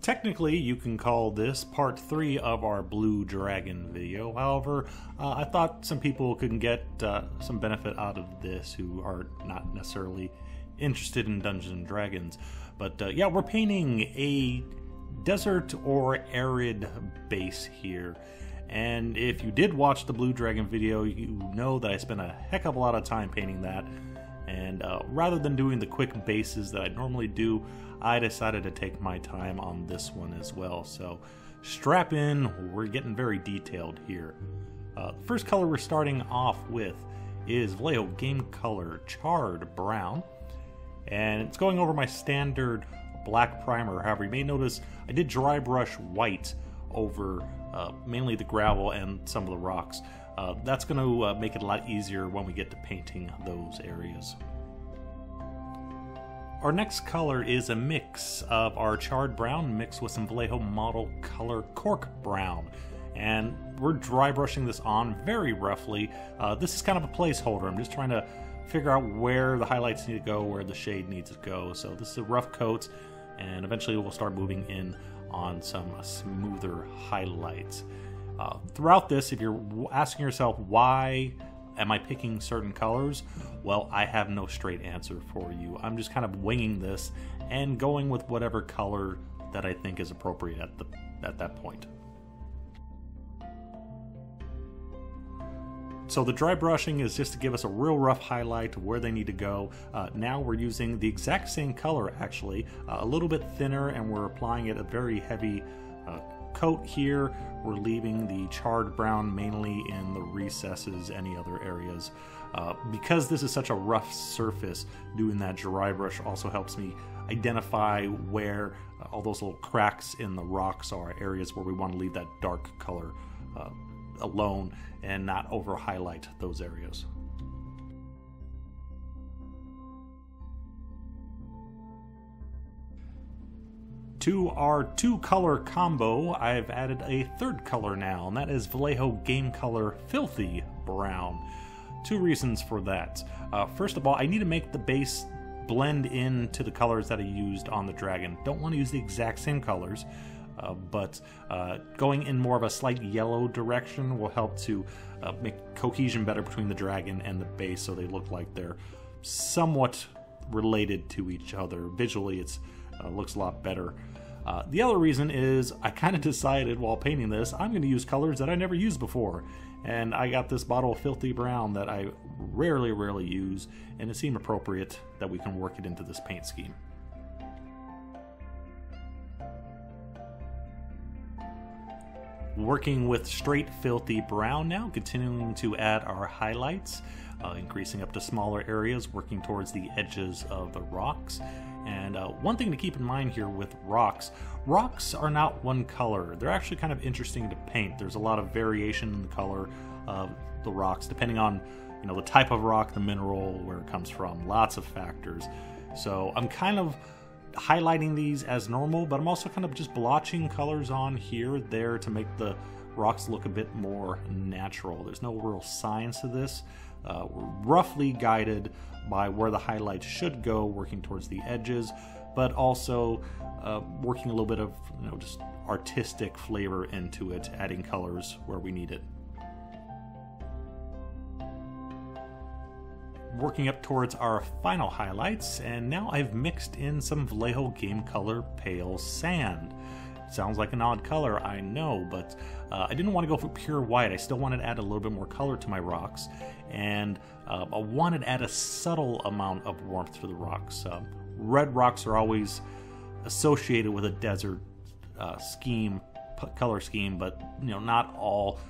Technically, you can call this part 3 of our Blue Dragon video. However, I thought some people could get some benefit out of this who are not necessarily interested in Dungeons and Dragons. But yeah, we're painting a desert or arid base here. And if you did watch the Blue Dragon video, you know that I spent a heck of a lot of time painting that. And rather than doing the quick bases that I normally do, I decided to take my time on this one as well. So strap in, we're getting very detailed here. The first color we're starting off with is Vallejo Game Color Charred Brown. And it's going over my standard black primer. However, you may notice I did dry brush white over mainly the gravel and some of the rocks. That's going to make it a lot easier when we get to painting those areas. Our next color is a mix of our charred brown mixed with some Vallejo Model Color Cork Brown. And we're dry brushing this on very roughly. This is kind of a placeholder. I'm just trying to figure out where the highlights need to go, where the shade needs to go. So this is a rough coat, and eventually we'll start moving in on some smoother highlights. Throughout this, if you're asking yourself, why am I picking certain colors? Well, I have no straight answer for you. I'm just kind of winging this and going with whatever color that I think is appropriate at that point. So the dry brushing is just to give us a real rough highlight where they need to go. Now we're using the exact same color, actually, a little bit thinner, and we're applying it a very heavy coat here. We're leaving the charred brown mainly in the recesses, any other areas. Because this is such a rough surface, doing that dry brush also helps me identify where all those little cracks in the rocks are, areas where we want to leave that dark color alone and not over highlight those areas. To our 2-color combo, I've added a third color now, and that is Vallejo Game Color Filthy Brown. 2 reasons for that. First of all, I need to make the base blend into the colors that I used on the dragon. Don't want to use the exact same colors, but going in more of a slight yellow direction will help to make cohesion better between the dragon and the base, so they look like they're somewhat related to each other. Visually, it looks a lot better. The other reason is I kind of decided while painting this, I'm going to use colors that I never used before. And I got this bottle of Filthy Brown that I rarely use, and it seemed appropriate that we can work it into this paint scheme. Working with straight Filthy Brown now, continuing to add our highlights, increasing up to smaller areas, working towards the edges of the rocks. And one thing to keep in mind here with rocks are not one color. They're actually kind of interesting to paint. There's a lot of variation in the color of the rocks, depending on the type of rock, the mineral, where it comes from, lots of factors. So I'm kind of highlighting these as normal, but I'm also kind of just blotching colors on here, there, to make the rocks look a bit more natural. There's no real science to this. We're roughly guided by where the highlights should go, working towards the edges, but also working a little bit of just artistic flavor into it, adding colors where we need it. Working up towards our final highlights, and now I've mixed in some Vallejo Game Color Pale Sand. Sounds like an odd color, I know, but I didn't want to go for pure white. I still wanted to add a little bit more color to my rocks, and I wanted to add a subtle amount of warmth to the rocks. Red rocks are always associated with a desert color scheme, but not all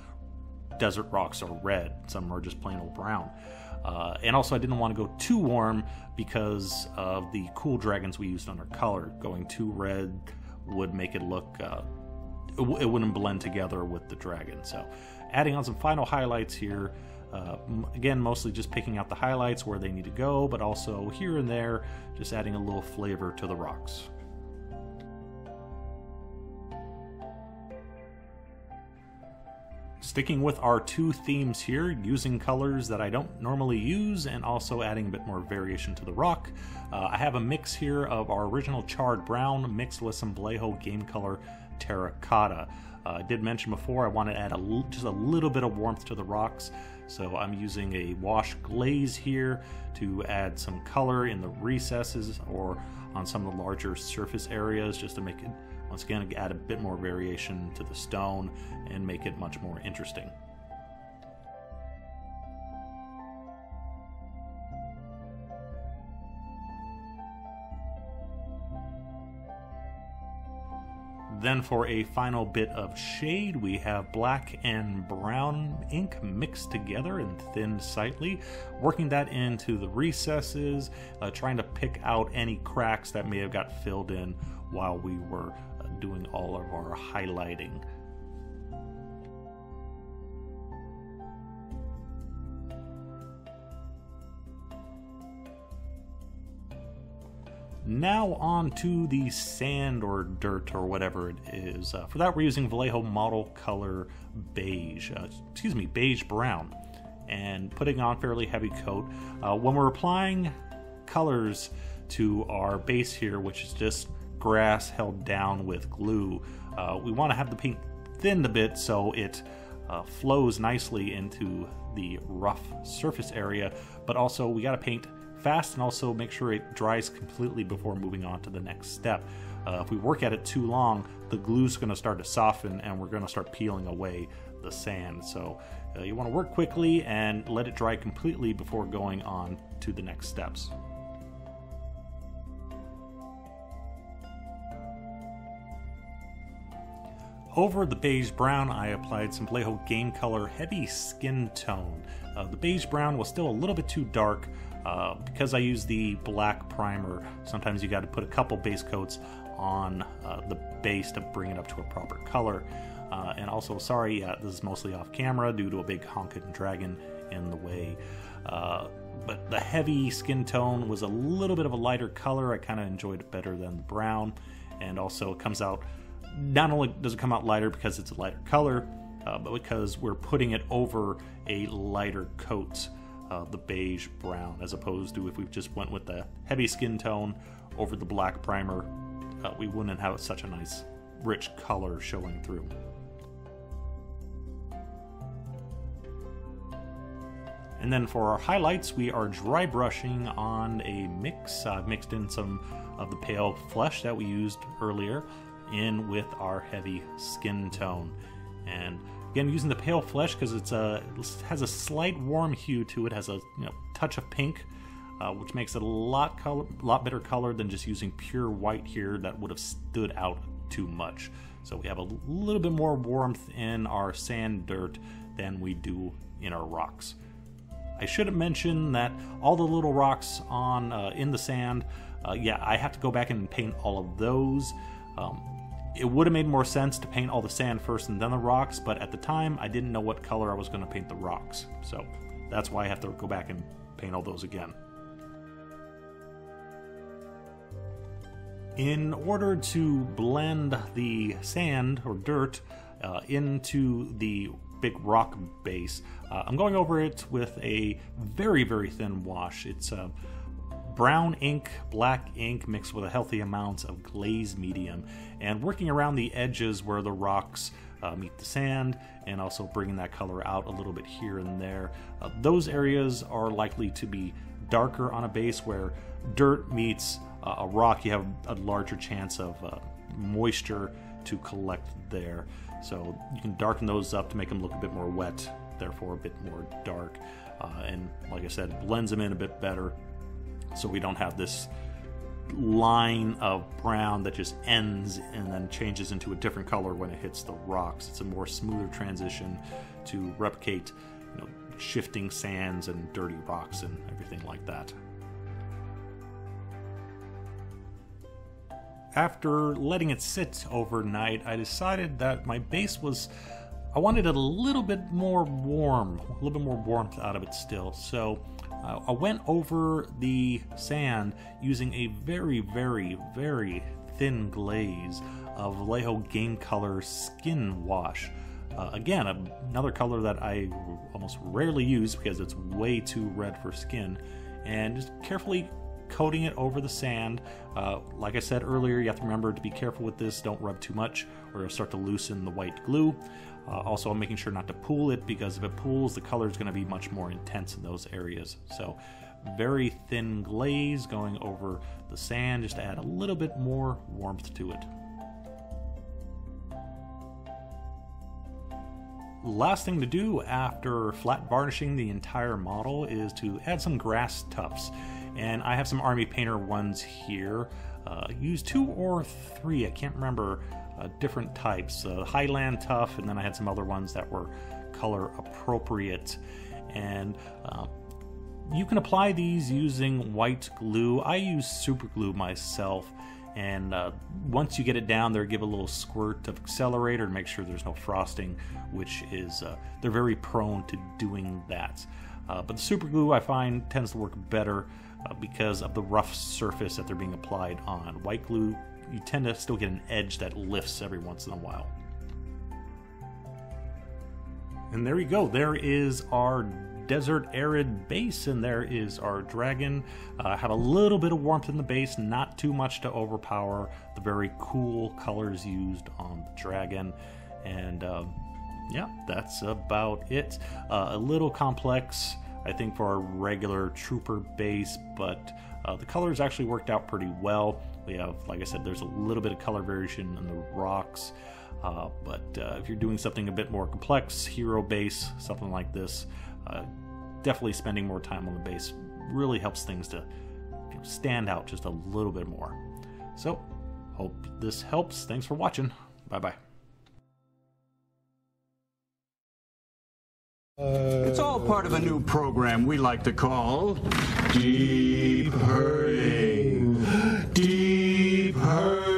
desert rocks are red. Some are just plain old brown. And also I didn't want to go too warm because of the cool dragons we used on our color. Going too red would make it look, it wouldn't blend together with the dragon. So adding on some final highlights here, again, mostly just picking out the highlights where they need to go, but also here and there, just adding a little flavor to the rocks. Sticking with our two themes here, using colors that I don't normally use and also adding a bit more variation to the rock. I have a mix here of our original Charred Brown mixed with some Vallejo Game Color Terracotta. I did mention before I want to add just a little bit of warmth to the rocks, so I'm using a wash glaze here to add some color in the recesses or on some of the larger surface areas, just to make it, once again, add a bit more variation to the stone and make it much more interesting. Then for a final bit of shade, we have black and brown ink mixed together and thinned slightly, working that into the recesses, trying to pick out any cracks that may have got filled in while we were doing all of our highlighting. Now on to the sand or dirt or whatever it is. For that we're using Vallejo Model Color Beige Brown, and putting on fairly heavy coat. When we're applying colors to our base here, which is just grass held down with glue, we want to have the paint thinned a bit so it flows nicely into the rough surface area, but also we got to paint fast and also make sure it dries completely before moving on to the next step. If we work at it too long, the glue's going to start to soften and we're going to start peeling away the sand. So you want to work quickly and let it dry completely before going on to the next steps. Over the beige brown, I applied some Vallejo Game Color Heavy Skintone. The beige brown was still a little bit too dark. Because I use the black primer, sometimes you got to put a couple base coats on the base to bring it up to a proper color. And also, sorry, this is mostly off camera due to a big honking dragon in the way. But the heavy skin tone was a little bit of a lighter color. I kind of enjoyed it better than the brown. And also it comes out, not only does it come out lighter because it's a lighter color, but because we're putting it over a lighter coat. The beige brown, as opposed to if we just went with the heavy skin tone over the black primer, we wouldn't have such a nice rich color showing through. And then for our highlights, we are dry brushing on a mix. I've mixed in some of the pale flesh that we used earlier in with our heavy skin tone. And again, using the pale flesh because it has a slight warm hue to it, has a touch of pink, which makes it a lot better color than just using pure white here that would have stood out too much. So we have a little bit more warmth in our sand dirt than we do in our rocks. I should have mentioned that all the little rocks on in the sand, yeah, I have to go back and paint all of those. It would have made more sense to paint all the sand first and then the rocks, but at the time I didn't know what color I was going to paint the rocks, so that's why I have to go back and paint all those again. In order to blend the sand or dirt into the big rock base, I'm going over it with a very, very thin wash. It's brown ink, black ink mixed with a healthy amount of glaze medium, and working around the edges where the rocks meet the sand, and also bringing that color out a little bit here and there. Those areas are likely to be darker on a base. Where dirt meets a rock, you have a larger chance of moisture to collect there. So you can darken those up to make them look a bit more wet, therefore a bit more dark. And like I said, blends them in a bit better, so we don't have this line of brown that just ends and then changes into a different color when it hits the rocks. It's a more smoother transition to replicate, shifting sands and dirty rocks and everything like that. After letting it sit overnight, I decided that my base I wanted it a little bit more warm, a little bit more warmth out of it still. So I went over the sand using a very, very, very thin glaze of Vallejo Game Color Skin Wash. Again, another color that I almost rarely use because it's way too red for skin. And just carefully coating it over the sand. Like I said earlier, you have to remember to be careful with this. Don't rub too much or it'll start to loosen the white glue. Also, I'm making sure not to pool it, because if it pools, the color is going to be much more intense in those areas. So very thin glaze going over the sand just to add a little bit more warmth to it. Last thing to do after flat varnishing the entire model is to add some grass tufts. And I have some Army Painter ones here. Use 2 or 3, I can't remember, different types. Highland Tuff, and then I had some other ones that were color appropriate. And you can apply these using white glue. I use super glue myself. And once you get it down there, give a little squirt of accelerator to make sure there's no frosting, which is, they're very prone to doing that. But the super glue I find tends to work better because of the rough surface that they're being applied on. White glue, you tend to still get an edge that lifts every once in a while. And there you go, there is our desert arid base, and there is our dragon. Have a little bit of warmth in the base, not too much to overpower the very cool colors used on the dragon. And yeah, that's about it. A little complex, I think, for our regular trooper base, but the colors actually worked out pretty well. We have, like I said, there's a little bit of color variation in the rocks, but if you're doing something a bit more complex, hero base, something like this, definitely spending more time on the base really helps things to stand out just a little bit more. So, hope this helps. Thanks for watching. Bye-bye. It's all part of a new program we like to call Deep Hurting. Deep Hurting.